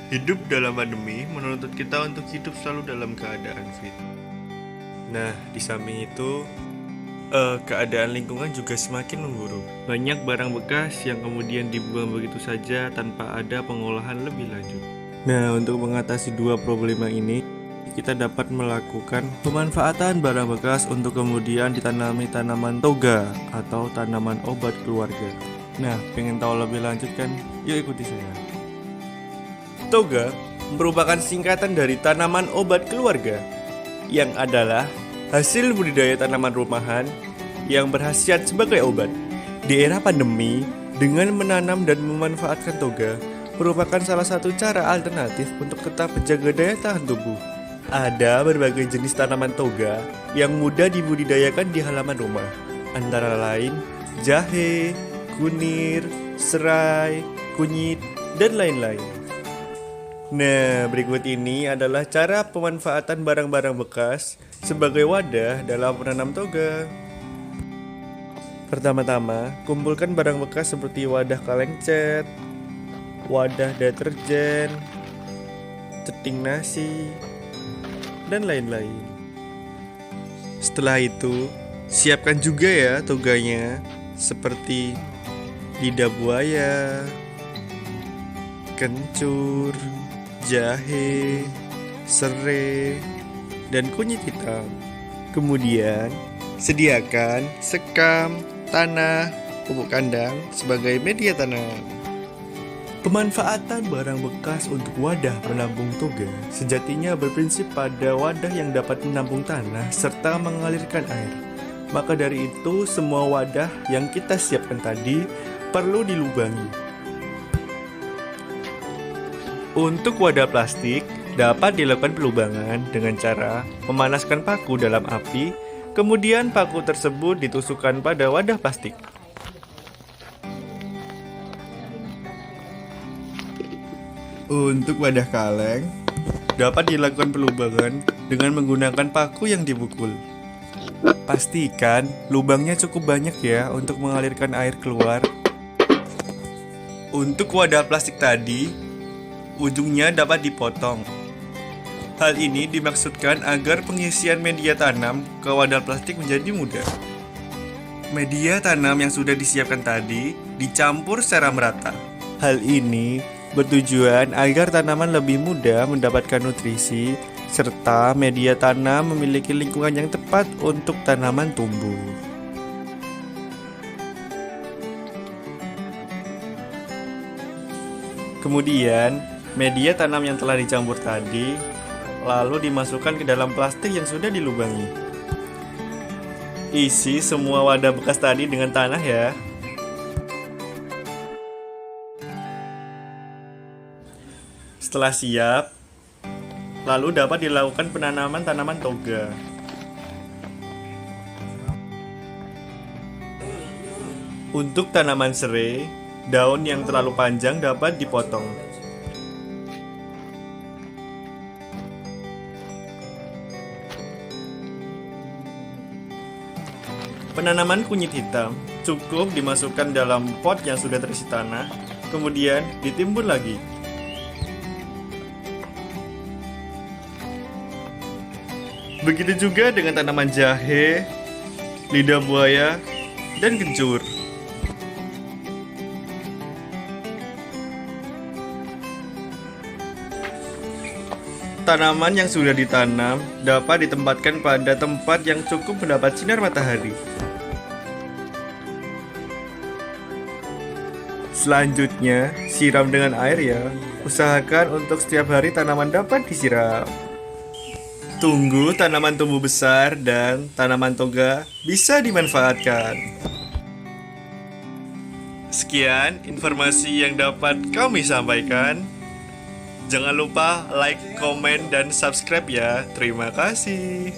Hidup dalam pandemi menuntut kita untuk hidup selalu dalam keadaan fit. Nah, di samping itu, keadaan lingkungan juga semakin memburuk. Banyak barang bekas yang kemudian dibuang begitu saja tanpa ada pengolahan lebih lanjut. Nah, untuk mengatasi dua problema ini, kita dapat melakukan pemanfaatan barang bekas untuk kemudian ditanami tanaman toga atau tanaman obat keluarga. Nah, pengen tahu lebih lanjut kan? Yuk ikuti saya. Toga merupakan singkatan dari tanaman obat keluarga, yang adalah hasil budidaya tanaman rumahan yang berkhasiat sebagai obat. Di era pandemi, dengan menanam dan memanfaatkan toga merupakan salah satu cara alternatif untuk tetap menjaga daya tahan tubuh. Ada berbagai jenis tanaman toga yang mudah dibudidayakan di halaman rumah, antara lain jahe, kunir, serai, kunyit, dan lain-lain. Nah, berikut ini adalah cara pemanfaatan barang-barang bekas sebagai wadah dalam menanam toga. Pertama-tama, kumpulkan barang bekas seperti wadah kaleng cat, wadah deterjen, ceting nasi, dan lain-lain. Setelah itu, siapkan juga ya toganya, seperti lidah buaya, kencur, jahe, serai, dan kunyit hitam. Kemudian, sediakan sekam, tanah, pupuk kandang sebagai media tanam. Pemanfaatan barang bekas untuk wadah penampung toga sejatinya berprinsip pada wadah yang dapat menampung tanah serta mengalirkan air. Maka dari itu, semua wadah yang kita siapkan tadi perlu dilubangi. Untuk wadah plastik, dapat dilakukan pelubangan dengan cara memanaskan paku dalam api, kemudian paku tersebut ditusukkan pada wadah plastik. Untuk wadah kaleng, dapat dilakukan pelubangan dengan menggunakan paku yang dipukul. Pastikan lubangnya cukup banyak ya untuk mengalirkan air keluar. Untuk wadah plastik tadi, ujungnya dapat dipotong. Hal ini dimaksudkan agar pengisian media tanam ke wadah plastik menjadi mudah. Media tanam yang sudah disiapkan tadi dicampur secara merata. Hal ini bertujuan agar tanaman lebih mudah mendapatkan nutrisi serta media tanam memiliki lingkungan yang tepat untuk tanaman tumbuh. Kemudian, media tanam yang telah dicampur tadi lalu dimasukkan ke dalam plastik yang sudah dilubangi. Isi semua wadah bekas tadi dengan tanah ya. Setelah siap, lalu dapat dilakukan penanaman tanaman toga. Untuk tanaman serai, daun yang terlalu panjang dapat dipotong. Penanaman kunyit hitam cukup dimasukkan dalam pot yang sudah terisi tanah, kemudian ditimbun lagi. Begitu juga dengan tanaman jahe, lidah buaya, dan kencur. Tanaman yang sudah ditanam dapat ditempatkan pada tempat yang cukup mendapat sinar matahari. Selanjutnya, siram dengan air ya. Usahakan untuk setiap hari tanaman dapat disiram. Tunggu tanaman tumbuh besar dan tanaman toga bisa dimanfaatkan. Sekian informasi yang dapat kami sampaikan. Jangan lupa like, komen, dan subscribe ya. Terima kasih.